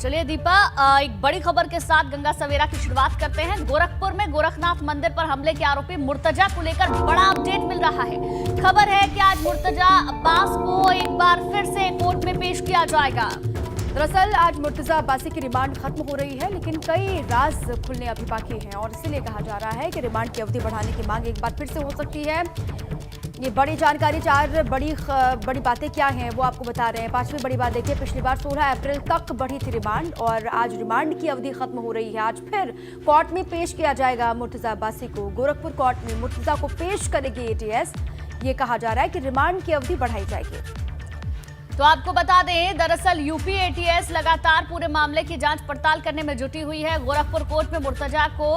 चलिए दीपा, एक बड़ी खबर के साथ गंगा सवेरा की शुरुआत करते हैं। गोरखपुर में गोरखनाथ मंदिर पर हमले के आरोपी मुर्तजा को लेकर बड़ा अपडेट मिल रहा है। खबर है कि आज मुर्तजा अब्बास को एक बार फिर से कोर्ट में पेश किया जाएगा। दरअसल आज मुर्तजा अब्बासी की रिमांड खत्म हो रही है, लेकिन कई राज खुलने अभी बाकी हैं और इसीलिए कहा जा रहा है कि रिमांड की अवधि बढ़ाने की मांग एक बार फिर से हो सकती है। ये बड़ी जानकारी, चार बड़ी बातें क्या हैं वो आपको बता रहे हैं। पांचवी बड़ी बात देखिए, पिछली बार 16 अप्रैल तक बढ़ी थी रिमांड और आज रिमांड की अवधि खत्म हो रही है। आज फिर कोर्ट में पेश किया जाएगा मुर्तजा अब्बासी को। गोरखपुर कोर्ट में मुर्तजा को पेश करेगी एटीएस। ये कहा जा रहा है कि रिमांड की अवधि बढ़ाई जाएगी। तो आपको बता दें, दरअसल यूपी एटीएस लगातार पूरे मामले की जांच पड़ताल करने में जुटी हुई है। गोरखपुर कोर्ट में मुर्तजा को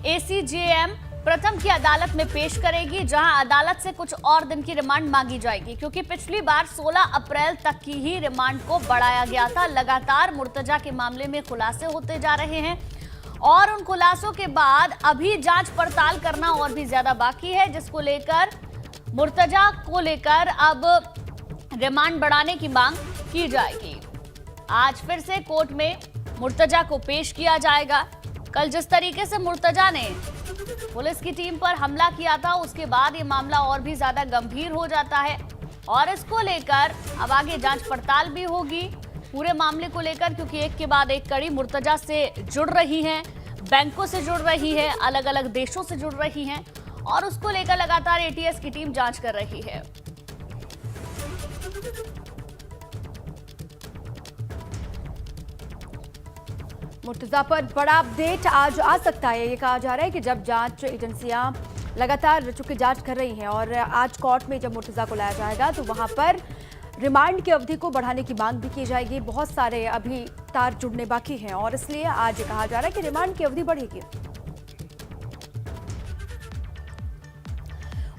एसीजेएम प्रथम की अदालत में पेश करेगी, जहां अदालत से कुछ और दिन की रिमांड मांगी जाएगी, क्योंकि पिछली बार 16 अप्रैल तक की ही रिमांड को बढ़ाया गया था। लगातार मुर्तजा के मामले में खुलासे होते जा रहे हैं और उन खुलासों के बाद अभी जांच पड़ताल करना और भी ज्यादा बाकी है, जिसको लेकर मुर्तजा को लेकर अब रिमांड बढ़ाने की मांग की जाएगी। आज फिर से कोर्ट में मुर्तजा को पेश किया जाएगा। कल जिस तरीके से मुर्तजा ने पुलिस की टीम पर हमला किया था, उसके बाद ये मामला और भी ज्यादा गंभीर हो जाता है और इसको लेकर अब आगे जांच पड़ताल भी होगी पूरे मामले को लेकर, क्योंकि एक के बाद एक कड़ी मुर्तजा से जुड़ रही है, बैंकों से जुड़ रही है, अलग अलग देशों से जुड़ रही हैं और उसको लेकर लगातार एटीएस की टीम जांच कर रही है। मुर्तजा पर बड़ा अपडेट आज आ सकता है। ये कहा जा रहा है कि जब जांच एजेंसियां लगातार चूंकि जांच कर रही हैं और आज कोर्ट में जब मुर्तजा को लाया जाएगा तो वहां पर रिमांड की अवधि को बढ़ाने की मांग भी की जाएगी। बहुत सारे अभी तार जुड़ने बाकी हैं और इसलिए आज ये कहा जा रहा है कि रिमांड की अवधि बढ़ेगी।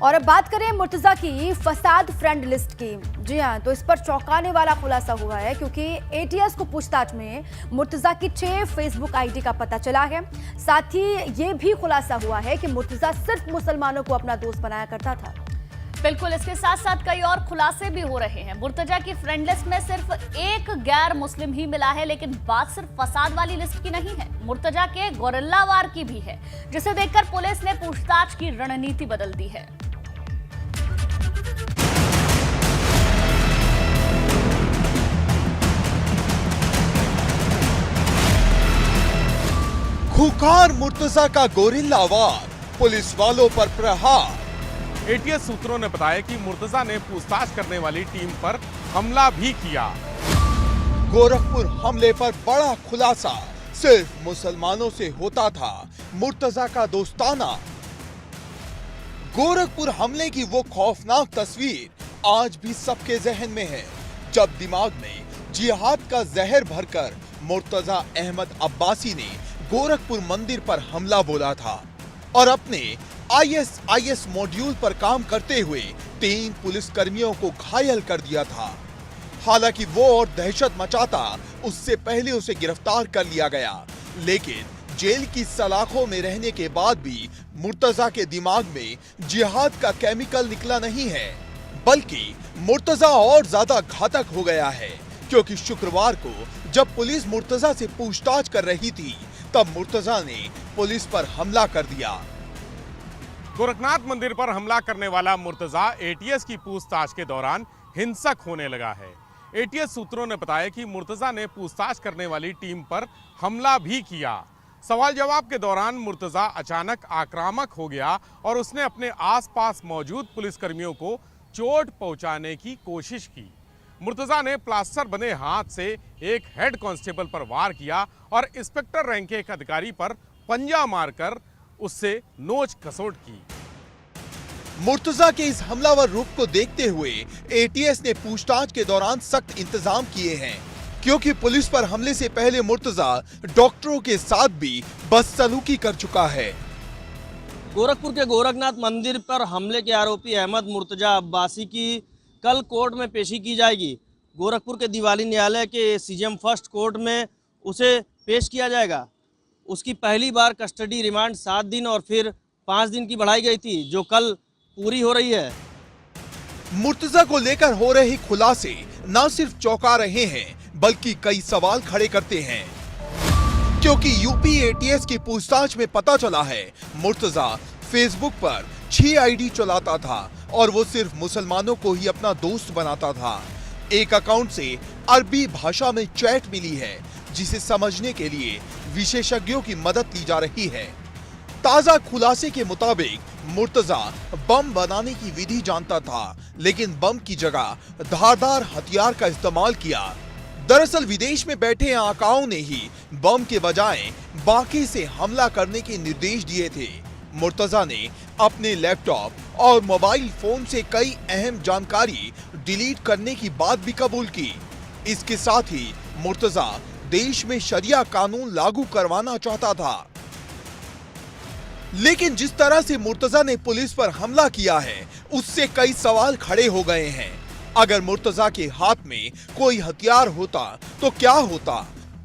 और अब बात करें मुर्तजा की फसाद फ्रेंड लिस्ट की। जी हाँ, तो इस पर चौंकाने वाला खुलासा हुआ है, क्योंकि एटीएस को पूछताछ में मुर्तजा की 6 फेसबुक आईडी का पता चला है। साथ ही ये भी खुलासा हुआ है कि मुर्तजा सिर्फ मुसलमानों को अपना दोस्त बनाया करता था। बिल्कुल, इसके साथ साथ कई और खुलासे भी हो रहे हैं। मुर्तजा की फ्रेंड लिस्ट में सिर्फ एक गैर मुस्लिम ही मिला है, लेकिन बात सिर्फ फसाद वाली लिस्ट की नहीं है, मुर्तजा के गोरिल्लावार की भी है, जिसे देखकर पुलिस ने पूछताछ की रणनीति बदल दी है। खुखार मुर्तजा का गोरिल्लावार, पुलिस वालों पर प्रहार। एटीएस सूत्रों ने बताया कि मुर्तजा ने पूछताछ करने वाली टीम पर हमला भी किया। गोरखपुर हमले पर बड़ा खुलासा, सिर्फ मुसलमानों से होता था मुर्तजा का दोस्ताना। गोरखपुर हमले की वो खौफनाक तस्वीर आज भी सबके जहन में है, जब दिमाग में जिहाद का जहर भरकर मुर्तजा अहमद अब्बासी ने गोरखपुर मंदिर पर हमला बोला था और अपने आईएसआईएस मॉड्यूल पर काम करते हुए 3 पुलिसकर्मियों को घायल कर दिया था। हालांकि वो और दहशत मचाता उससे पहले उसे गिरफ्तार कर लिया गया, लेकिन जेल की सलाखों में रहने के बाद भी मुर्तजा के दिमाग में जिहाद का केमिकल निकला नहीं है, बल्कि मुर्तजा और ज्यादा घातक हो गया है, क्योंकि शुक्रवार को जब पुलिस मुर्तजा से पूछताछ कर रही थी, तब मुर्तजा ने पुलिस पर हमला कर दिया। गोरखनाथ मंदिर पर हमला करने वाला मुर्तजा एटीएस की पूछताछ के दौरान हिंसक होने लगा है। एटीएस सूत्रों ने बताया कि मुर्तजा ने पूछताछ करने वाली टीम पर हमला भी किया। सवाल जवाब के दौरान मुर्तजा अचानक आक्रामक हो गया और उसने अपने आसपास मौजूद पुलिसकर्मियों को चोट पहुंचाने की कोशिश की। मुर्तजा ने प्लास्टर बने हाथ से एक हेड कांस्टेबल पर वार किया और इंस्पेक्टर रैंक के एक अधिकारी पर पंजा मारकर उससे नोच खसोट की। मुर्तजा के इस हमलावर रूप को देखते हुए एटीएस ने पूछताछ के दौरान सख्त इंतजाम किए हैं, क्योंकि पुलिस पर हमले से पहले मुर्तजा डॉक्टरों के साथ भी बदसलूकी कर चुका है। गोरखपुर के गोरखनाथ मंदिर पर हमले के आरोपी अहमद मुर्तजा अब्बासी की कल कोर्ट में पेशी की जाएगी। गोरखपुर के दिवाली न्यायालय के सीजेएम फर्स्ट कोर्ट में उसे पेश किया जाएगा। उसकी पहली बार कस्टडी रिमांड 7 दिन और फिर 5 दिन की बढ़ाई गई थी, जो कल पूरी हो रही है। मुर्तजा को लेकर हो रहे खुलासे न सिर्फ चौंका रहे हैं, बल्कि कई सवाल खड़े करते हैं, क्योंकि यूपी एटीएस की पूछताछ में पता चला है मुर्तजा फेसबुक पर 6 आईडी चलाता था और वो सिर्फ मुसलमानों को ही अपना दोस्त बनाता था। एक अकाउंट से अरबी भाषा में चैट मिली है, जिसे समझने के लिए विशेषज्ञों की मदद ली जा रही है। ताजा खुलासे के मुताबिक मुर्तजा बम बनाने की विधि जानता था, लेकिन बम की जगह धारदार हथियार का इस्तेमाल किया। दरअसल विदेश में बैठे आकाओं ने ही बम के बजाय बाकी से हमला करने के निर्देश दिए थे। मुर्तजा ने अपने लैपटॉप और मोबाइल फोन से कई अहम जानकारी डिलीट करने की बात भी कबूल की। इसके साथ ही मुर्तजा देश में शरिया कानून लागू करवाना चाहता था। लेकिन जिस तरह से मुर्तजा ने पुलिस पर हमला किया है, उससे कई सवाल खड़े हो गए हैं। अगर मुर्तजा के हाथ में कोई हथियार होता तो क्या होता?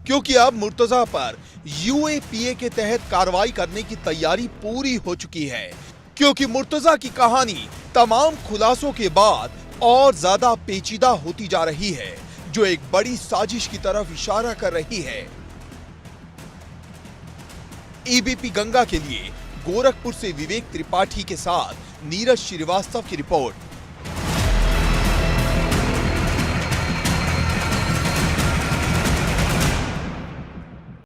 क्योंकि अब मुर्तजा पर यूएपीए के तहत कार्रवाई करने की तैयारी पूरी हो चुकी है, क्योंकि मुर्तजा की कहानी तमाम खुलासों के बाद और ज्यादा पेचीदा होती जा रही है, जो एक बड़ी साजिश की तरफ इशारा कर रही है। एबीपी गंगा के लिए गोरखपुर से विवेक त्रिपाठी के साथ नीरज श्रीवास्तव की रिपोर्ट।